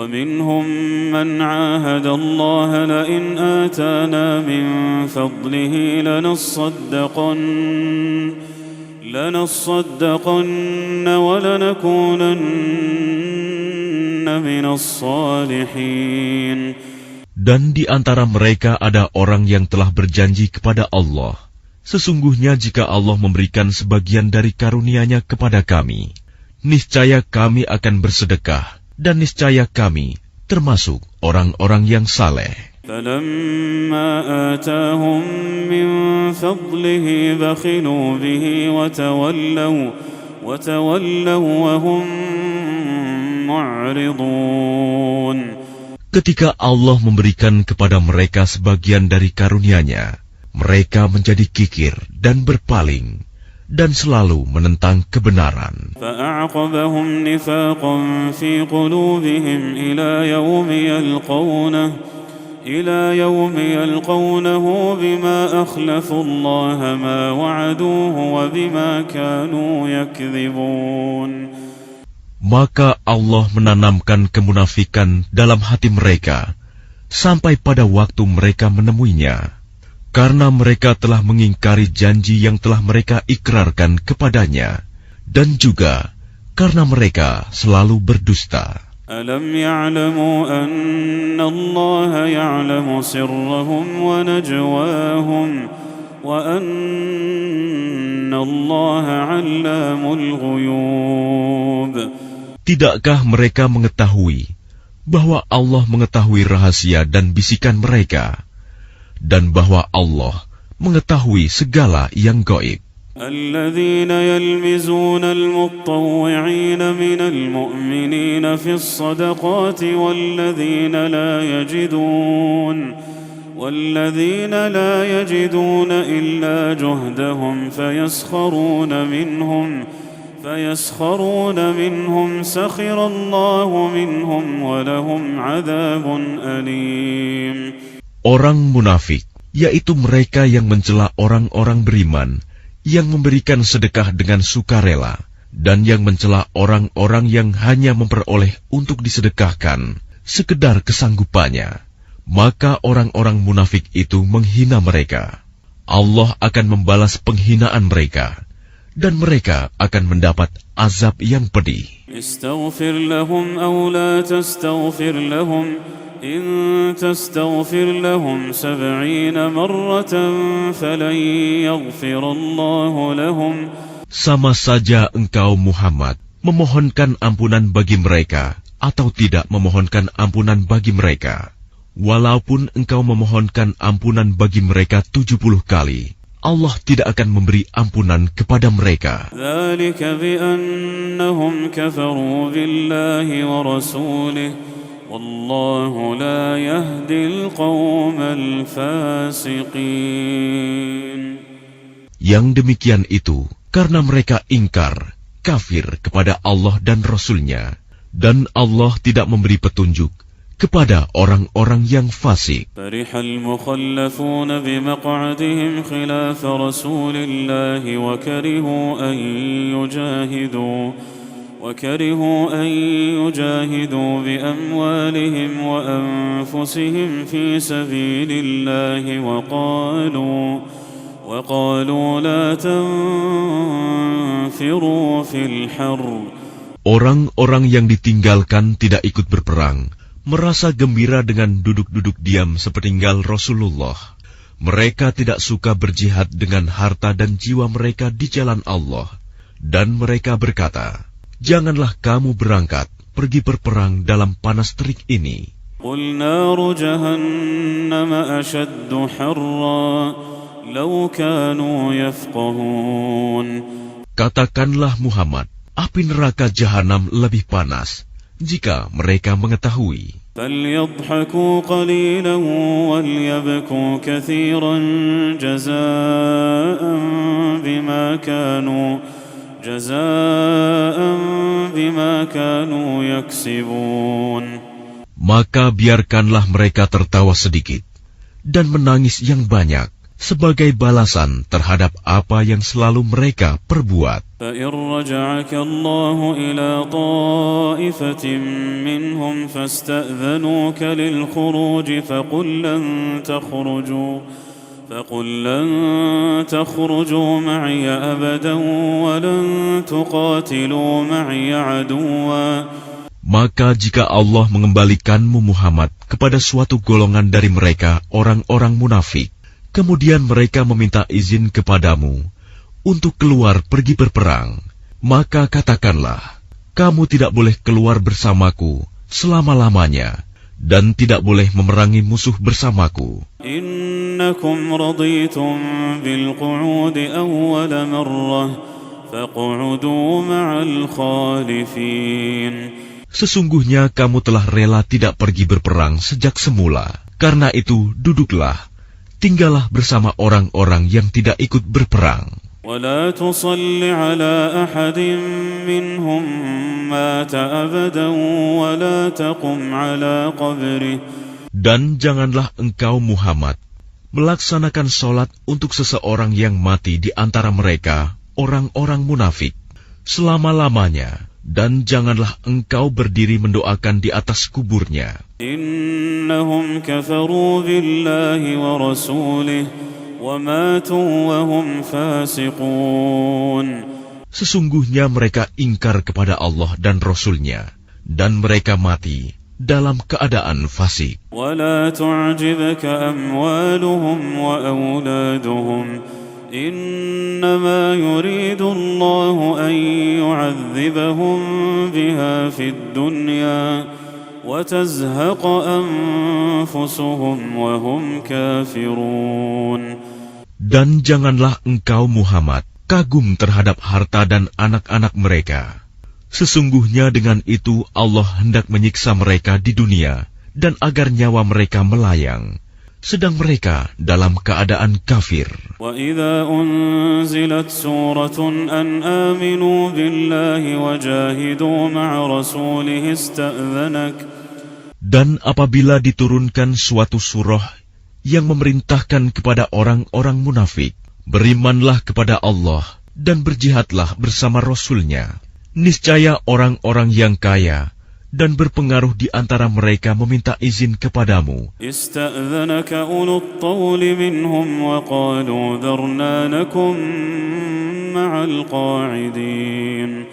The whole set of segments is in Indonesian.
ومنهم من عاهد الله لئن آتانا من فضله لنصدقن ولنكونن من الصالحين. Dan di antara mereka ada orang yang telah berjanji kepada Allah, sesungguhnya jika Allah memberikan sebagian dari karunia-Nya kepada kami, niscaya kami akan bersedekah, dan niscaya kami termasuk orang-orang yang saleh. فَلَمَّا آتَاهُم مِّن فَضْلِهِ بَخِلُوا بِهِ وَتَوَلَّوْا وَهُم مُّعْرِضُونَ. Ketika Allah memberikan kepada mereka sebagian dari karunia-Nya, mereka menjadi kikir dan berpaling, dan selalu menentang kebenaran. فَأَعْقَبَهُمْ نِفَاقًا فِي قُلُوبِهِمْ إِلَى يَوْمِ يَلْقَوْنَهُ بِمَا أَخْلَفُوا اللَّهَ مَا وَعَدُوهُ وَبِمَا كَانُوا يَكْذِبُونَ. Maka Allah menanamkan kemunafikan dalam hati mereka sampai pada waktu mereka menemuinya, karena mereka telah mengingkari janji yang telah mereka ikrarkan kepadanya, dan juga karena mereka selalu berdusta. أَلَمْ يَعْلَمُوا أَنَّ اللَّهَ يَعْلَمُ سِرَّهُمْ وَنَجْوَاهُمْ وَأَنَّ اللَّهَ عَلَّامُ الْغُيُوبِ. Tidakkah mereka mengetahui bahwa Allah mengetahui rahasia dan bisikan mereka, dan bahwa Allah mengetahui segala yang gaib? الذين يلمزون المطوعين من المؤمنين في الصدقات والذين لا يجدون إلا جهدهم فيسخرون منهم سخر الله منهم ولهم عذاب أليم. Orang munafik, yaitu mereka yang mencela orang-orang beriman yang memberikan sedekah dengan sukarela, dan yang mencela orang-orang yang hanya memperoleh untuk disedekahkan sekedar kesanggupannya, maka orang-orang munafik itu menghina mereka. Allah akan membalas penghinaan mereka, dan mereka akan mendapat azab yang pedih. Istaghfir lahum aw la tastaghfir lahum in tastaghfir lahum 70 marratan falan yaghfirallahu lahum. Sama saja engkau Muhammad memohonkan ampunan bagi mereka atau tidak memohonkan ampunan bagi mereka. Walaupun engkau memohonkan ampunan bagi mereka 70 kali, Allah tidak akan memberi ampunan kepada mereka. Dzalika bi annahum kafaru billahi wa rasulihi wallahu la yahdil qaumal fasiqin. Yang demikian itu karena mereka ingkar, kafir kepada Allah dan Rasul-Nya, dan Allah tidak memberi petunjuk kepada orang-orang yang fasik. Farihal mukhallafuna bimaq'adihim khilaf Rasulillah wa karihu an yujahidu bi amwalihim wa anfusihim fi sabilillah wa qalu la tanfiru fil harr. Orang-orang yang ditinggalkan tidak ikut berperang merasa gembira dengan duduk-duduk diam sepeninggal Rasulullah. Mereka tidak suka berjihad dengan harta dan jiwa mereka di jalan Allah. Dan mereka berkata, janganlah kamu berangkat pergi berperang dalam panas terik ini. Qul naru jahannam ashaddu harra law kanu yafqahun. Katakanlah Muhammad, api neraka jahanam lebih panas jika mereka mengetahui. فَلْيَضْحَكُوا قَلِيلًا وَلْيَبْكُوا كَثِيرًا جَزَاءً بِمَا كَانُوا يَكْسِبُونَ. Maka biarkanlah mereka tertawa sedikit dan menangis yang banyak sebagai balasan terhadap apa yang selalu mereka perbuat. فإن رجعك الله إلى طائفة منهم فاستأذنوك للخروج فقل لن تخرجوا معي أبدا ولن تقاتلوا معي عدوا. Maka jika Allah mengembalikanmu Muhammad kepada suatu golongan dari mereka, orang-orang munafik, kemudian mereka meminta izin kepadamu untuk keluar pergi berperang, maka katakanlah, kamu tidak boleh keluar bersamaku selama-lamanya, dan tidak boleh memerangi musuh bersamaku. Innakum raditum bilqu'ud awwal marrah, faq'udu ma'al khalifin. Sesungguhnya kamu telah rela tidak pergi berperang sejak semula. Karena itu, duduklah, tinggallah bersama orang-orang yang tidak ikut berperang. ولا تصل على أحد منهم مات أبدا ولا تقم على قبره. Dan janganlah engkau Muhammad melaksanakan sholat untuk seseorang yang mati di antara mereka, orang-orang munafik, selama-lamanya. Dan janganlah engkau berdiri mendoakan di atas kuburnya. Innahum kafaru billahi wa rasulih wa matu wa hum fasiqun. Sesungguhnya mereka ingkar kepada Allah dan Rasul-Nya, dan mereka mati dalam keadaan fasik. Wala tu'jibka amwaluhum wa awladuhum. إنما يريد الله أن يعذبهم بها في الدنيا وتزهق أنفسهم وهم كافرون. Dan janganlah engkau Muhammad kagum terhadap harta dan anak-anak mereka. Sesungguhnya dengan itu Allah hendak menyiksa mereka di dunia dan agar nyawa mereka melayang, sedang mereka dalam keadaan kafir. وَإِذَا أُنْزِلَتْ سُورَةٌ أَنْ آمِنُوا بِاللَّهِ وَجَاهِدُوا مَعَ رَسُولِهِ اسْتَأْذَنَكَ. Dan apabila diturunkan suatu surah yang memerintahkan kepada orang-orang munafik, berimanlah kepada Allah dan berjihadlah bersama Rasul-Nya, niscaya orang-orang yang kaya dan berpengaruh di antara mereka meminta izin kepadamu. Ista'dhanaka ulul tawli minhum wa qalu dharna nakum ma'al qa'idin.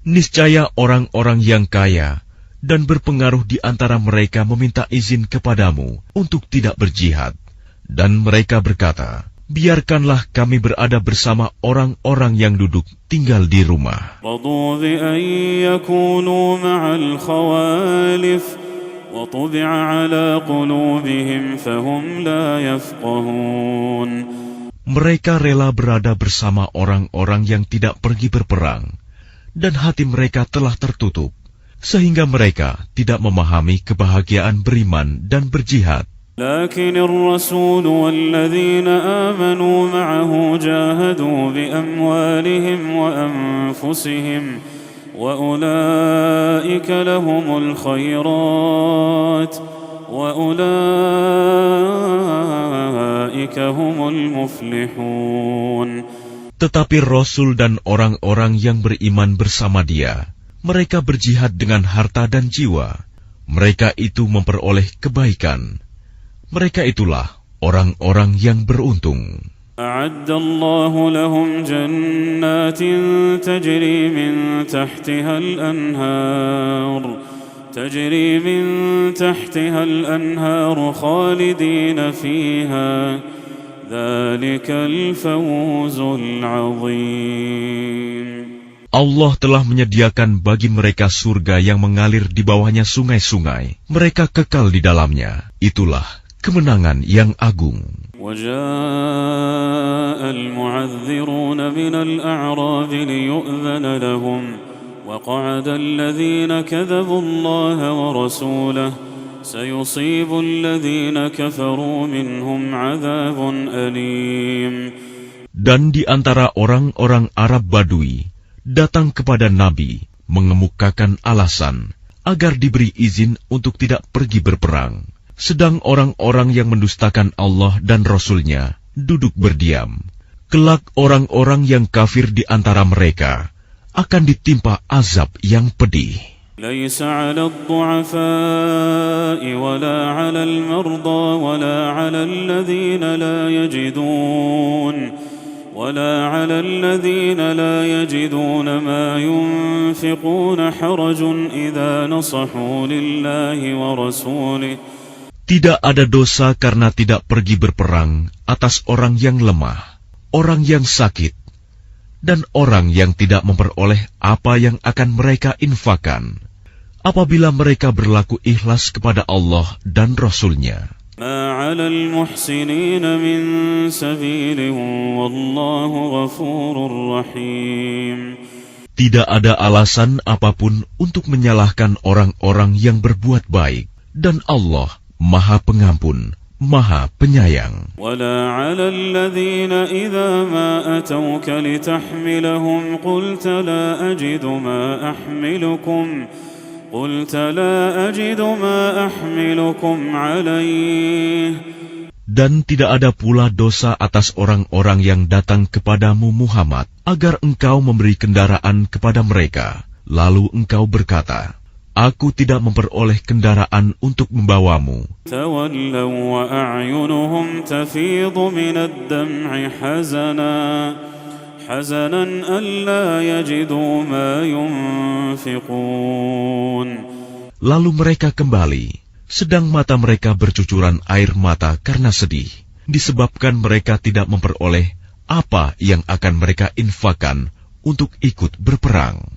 Niscaya orang-orang yang kaya dan berpengaruh di antara mereka meminta izin kepadamu untuk tidak berjihad. Dan mereka berkata, biarkanlah kami berada bersama orang-orang yang duduk tinggal di rumah. رضوا بأن يكونوا مع الخوالف وطبع على قلوبهم فهم لا يفقهون. Mereka rela berada bersama orang-orang yang tidak pergi berperang, dan hati mereka telah tertutup, sehingga mereka tidak memahami kebahagiaan beriman dan berjihad. لكن الرسول والذين آمنوا معه جاهدوا بأموالهم وأنفسهم وأولئك لهم الخيرات وأولئك هم المفلحون. Tetapi Rasul dan orang-orang yang beriman bersama dia, mereka berjihad dengan harta dan jiwa. Mereka itu memperoleh kebaikan. Mereka itulah orang-orang yang beruntung. أعد الله لهم جنات تجري من تحتها الأنهار خالدين فيها ذلك الفوز العظيم. Allah telah menyediakan bagi mereka surga yang mengalir di bawahnya sungai-sungai. Mereka kekal di dalamnya. Itulah kemenangan yang agung. وجاء المعذرون من الأعراب ليؤذن لهم وقعد الذين كذبوا الله ورسوله سيصيب الذين كفروا منهم عذاب أليم. Dan di antara orang-orang Arab Badui datang kepada Nabi mengemukakan alasan agar diberi izin untuk tidak pergi berperang. Sedang orang-orang yang mendustakan Allah dan Rasul-Nya duduk berdiam. Kelak orang-orang yang kafir di antara mereka akan ditimpa azab yang pedih. ليس على الضعفاء ولا على المرضى ولا على الذين لا يجدون ما ينفقون حرج إذا نصحوا لله ورسوله. Tidak ada dosa karena tidak pergi berperang atas orang yang lemah, orang yang sakit, dan orang yang tidak memperoleh apa yang akan mereka infakkan, apabila mereka berlaku ikhlas kepada Allah dan Rasul-Nya. ما على المحسنين من سبيل والله غفور رحيم. Tidak ada alasan apapun untuk menyalahkan orang-orang yang berbuat baik, dan Allah Maha Pengampun, Maha Penyayang. ولا على الذين إذا ما أتوك لتحملهم قلت لا أجد ما أحملكم عليه. Dan tidak ada pula dosa atas orang-orang yang datang kepadamu Muhammad, agar engkau memberi kendaraan kepada mereka. Lalu engkau berkata, aku tidak memperoleh kendaraan untuk membawamu. تولوا وأعينهم تفيض من الدمع حزنا ألا يجدوا ما ينفقون. Lalu mereka kembali, sedang mata mereka bercucuran air mata karena sedih, disebabkan mereka tidak memperoleh apa yang akan mereka infakkan untuk ikut berperang.